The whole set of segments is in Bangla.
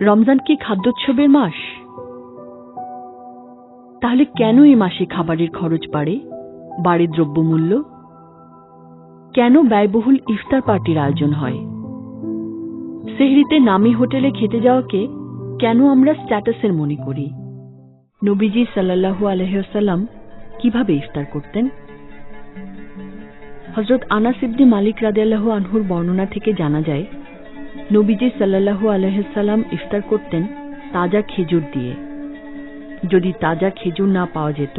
রমজান কি খাদ্যোৎসবের মাস? তাহলে কেন এই মাসে খাবারের খরচ বাড়ে দ্রব্যমূল্য? কেন ব্যয়বহুল ইফতার পার্টির আয়োজন হয়? সেহরিতে নামি হোটেলে খেতে যাওয়াকে কেন আমরা স্ট্যাটাসের মনে করি? নবীজি সাল্লাল্লাহু আলাইহি ওয়াসাল্লাম কিভাবে ইফতার করতেন? হযরত আনাস ইবনে মালিক রাদিয়াল্লাহু আনহুর বর্ণনা থেকে জানা যায়, নবীজি সাল্লাল্লাহু আলাইহি ওয়াসাল্লাম ইফতার করতেন তাজা খেজুর দিয়ে। যদি তাজা খেজুর না পাওয়া যেত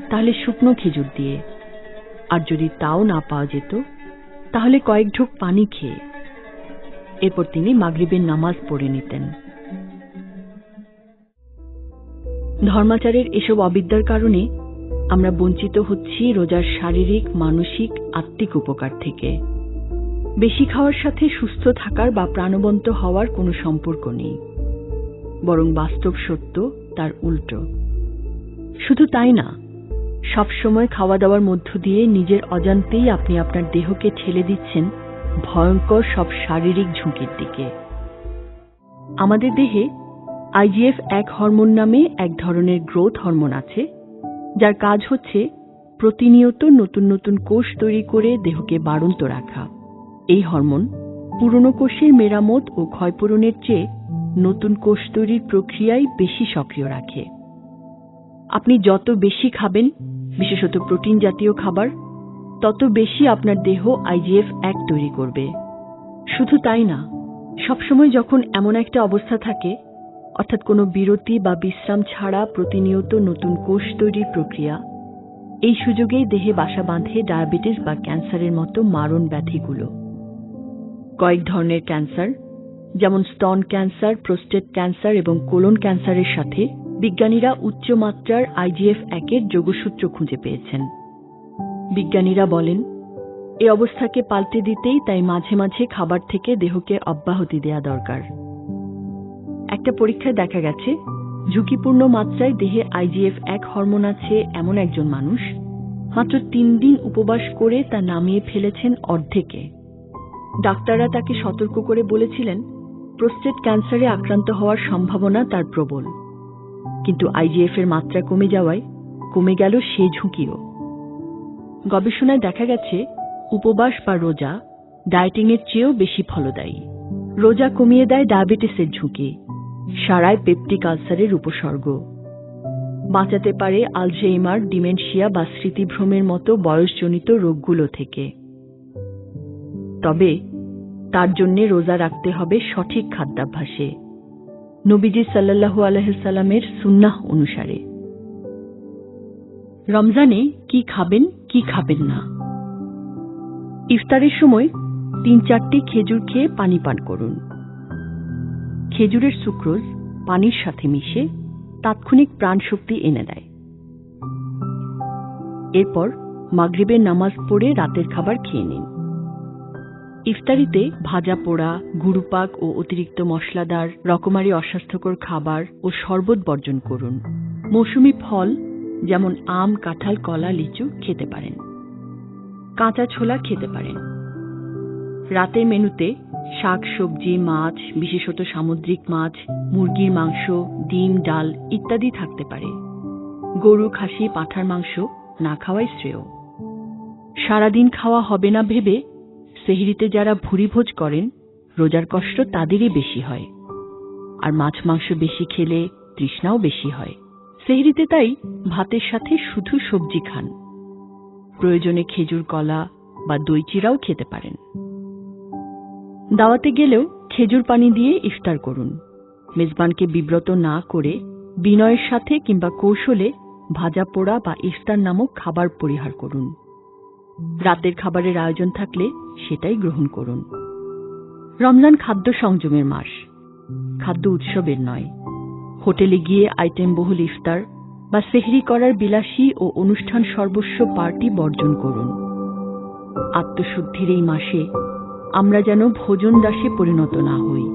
তাহলে শুকনো খেজুর দিয়ে, আর যদি তাও না পাওয়া যেত তাহলে কয়েক ঢোক পানি খেয়ে। এরপর তিনি মাগরিবের নামাজ পড়ে নিতেন। ধর্মাচারের এসব অবিদ্যার কারণে আমরা বঞ্চিত হচ্ছি রোজার শারীরিক, মানসিক, আত্মিক উপকার থেকে। বেশি খাওয়ার সাথে সুস্থ থাকার বা প্রাণবন্ত হওয়ার কোনো সম্পর্ক নেই, বরং বাস্তব সত্য তার উল্টো। শুধু তাই না, সবসময় খাওয়া দাওয়ার মধ্য দিয়ে নিজের অজান্তেই আপনি আপনার দেহকে ঠেলে দিচ্ছেন ভয়ঙ্কর সব শারীরিক ঝুঁকির দিকে। আমাদের দেহে IGF-1 হরমোন নামে এক ধরনের গ্রোথ হরমোন আছে, যার কাজ হচ্ছে প্রতিনিয়ত নতুন নতুন কোষ তৈরি করে দেহকে বাড়ন্ত রাখা। এই হরমোন পুরনো কোষের মেরামত ও ক্ষয়পূরণের চেয়ে নতুন কোষ তৈরির প্রক্রিয়ায় বেশি সক্রিয় রাখে। আপনি যত বেশি খাবেন, বিশেষত প্রোটিন জাতীয় খাবার, তত বেশি আপনার দেহ IGF-1 তৈরি করবে। শুধু তাই না, সবসময় যখন এমন একটা অবস্থা থাকে, অর্থাৎ কোনো বিরতি বা বিশ্রাম ছাড়া প্রতিনিয়ত নতুন কোষ তৈরির প্রক্রিয়া, এই সুযোগেই দেহে বাসা বাঁধে ডায়াবেটিস বা ক্যান্সারের মতো মারণ ব্যাধিগুলো। কয়েক ধরনের ক্যান্সার, যেমন স্তন ক্যান্সার, প্রোস্টেট ক্যান্সার এবং কোলন ক্যান্সারের সাথে বিজ্ঞানীরা উচ্চমাত্রার IGF-1 এর যোগসূত্র খুঁজে পেয়েছেন। বিজ্ঞানীরা বলেন, এই অবস্থাকে পাল্টে দিতেই তাই মাঝে মাঝে খাবার থেকে দেহকে অব্যাহতি দেয়া দরকার। একটা পরীক্ষায় দেখা গেছে, ঝুঁকিপূর্ণ মাত্রায় দেহে IGF-1 হরমোন আছে এমন একজন মানুষ মাত্র 3 দিন উপবাস করে তা নামিয়ে ফেলেছেন অর্ধেকে। ডাক্তাররা তাকে সতর্ক করে বলেছিলেন প্রোস্টেট ক্যান্সারে আক্রান্ত হওয়ার সম্ভাবনা তার প্রবল, কিন্তু IGF এর মাত্রা কমে যাওয়ায় কমে গেল সে ঝুঁকিও। গবেষণায় দেখা গেছে, উপবাস বা রোজা ডায়েটিং এর চেয়েও বেশি ফলদায়ী। রোজা কমিয়ে দেয় ডায়াবেটিসের ঝুঁকি, সারায় পেপটিক আলসারের উপসর্গ, বাঁচাতে পারে আলঝেইমার, ডিমেনশিয়া বা স্মৃতিভ্রমের মতো বয়সজনিত রোগগুলো থেকে। তবে তার জন্য রোজা রাখতে হবে সঠিক খাদ্যাভ্যাসে, নবীজি সাল্লাল্লাহু আলাইহি সাল্লামের সুন্নাহ অনুসারে। রমজানে কি খাবেন, কি খাবেন না? ইফতারের সময় 3-4টি খেজুর খেয়ে পানি পান করুন। খেজুরের সুক্রোজ পানির সাথে মিশে তাৎক্ষণিক প্রাণশক্তি এনে দেয়। এরপর মাগরিবের নামাজ পড়ে রাতের খাবার খেয়ে নিন। ইফতারিতে ভাজা পোড়া, গুরুপাক ও অতিরিক্ত মশলাদার, রকমারি অস্বাস্থ্যকর খাবার ও শরবত বর্জন করুন। মৌসুমী ফল যেমন আম, কাঁঠাল, কলা, লিচু খেতে পারেন। কাঁচা ছোলা খেতে পারেন। রাতের মেনুতে শাক, সবজি, মাছ, বিশেষত সামুদ্রিক মাছ, মুরগির মাংস, ডিম, ডাল ইত্যাদি থাকতে পারে। গরু, খাসি, পাঁঠার মাংস না খাওয়াই শ্রেয়। সারাদিন খাওয়া হবে না ভেবে সেহরিতে যারা ভুরিভোজ করেন, রোজার কষ্ট তাদেরই বেশি হয়। আর মাছ মাংস বেশি খেলে তৃষ্ণাও বেশি হয়। সেহরিতে তাই ভাতের সাথে শুধু সবজি খান। প্রয়োজনে খেজুর, কলা বা দই চিড়াও খেতে পারেন। দাওয়াতে গেলেও খেজুর পানি দিয়ে ইফতার করুন। মেজবানকে বিব্রত না করে বিনয়ের সাথে কিংবা কৌশলে ভাজা পোড়া বা ইফতার নামক খাবার পরিহার করুন। রাতের খাবারের আয়োজন থাকলে সেটাই গ্রহণ করুন। রমজান খাদ্য সংযমের মাস, খাদ্য উৎসবের নয়। হোটেলে গিয়ে আইটেম বহুল ইফতার বা সেহরি করার বিলাসী ও অনুষ্ঠান সর্বস্ব পার্টি বর্জন করুন। আত্মশুদ্ধির এই মাসে আমরা যেন ভোজন দাসে পরিণত না হই।